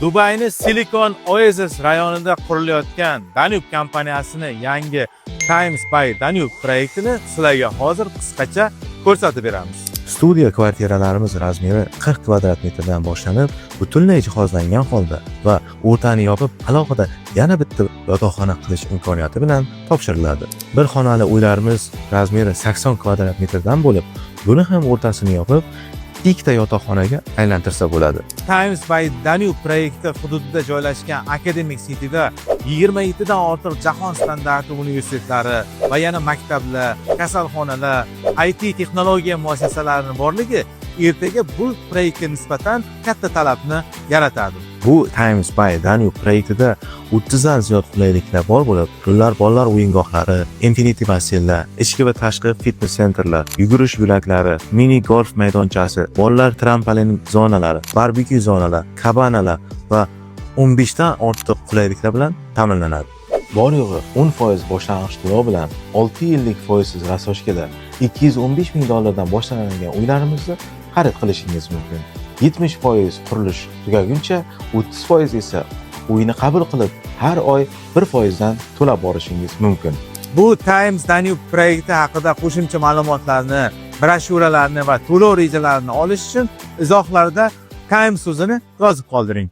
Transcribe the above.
Dubayning Silicon Oasis rayonida qurilayotgan Danube kompaniyasining yangi Times by Danube proyektini sizlarga hozir qisqacha ko'rsatib beramiz. Studiya kvartiralarimiz razmeri 40 kvadrat metrdan boshlanib, butunlay jihozlangan holda va o'rtani yopib, alohida yana bitta yotoqxona qilish imkoniyati bilan topshiriladi. Bir xonali uylarimiz razmeri 80 kvadrat metrdan bo'lib, buni ham o'rtasini yopib, ikkita yotoqxonaga aylantirsa bo'ladi. Times by Danube proyekti hududida joylashgan Academic Cityda 27 dan ortiq jahon standarti universitetlari va yana maktablar, kasalxonalar, IT texnologiya muassasalarining borligi ertaga bu proyektga nisbatan katta talabni yaratadi. Bu Times by Danube proyektida 30 dan ziyod qulayliklar bor bo'lib, ular bolalar o'yingohlari, infinity basseynlar, ichki va tashqi fitness sentrlar, yugurish yo'laklari, mini golf maydonchasi, bolalar trampolin zonalari, barbekyu zonalar, kabanalar va 15 dan ortiq qulayliklar bilan ta'minlanadi. Bor yo'g'i 10% boshlang'ich to'lov bilan 6 yillik foizsiz rasochkada $215 ming dan boshlanadigan uylarimizni xarid qilishingiz mumkin. 70% qurilish tugaguncha 30% esa uyni qabul qilib har oy 1% dan to'lab borishingiz mumkin. Bu Times Danube proyekti haqida qo'shimcha ma'lumotlarni, broshuralarni va to'lov rejalarini olish uchun izohlarda Times so'zini yozib qoldiring.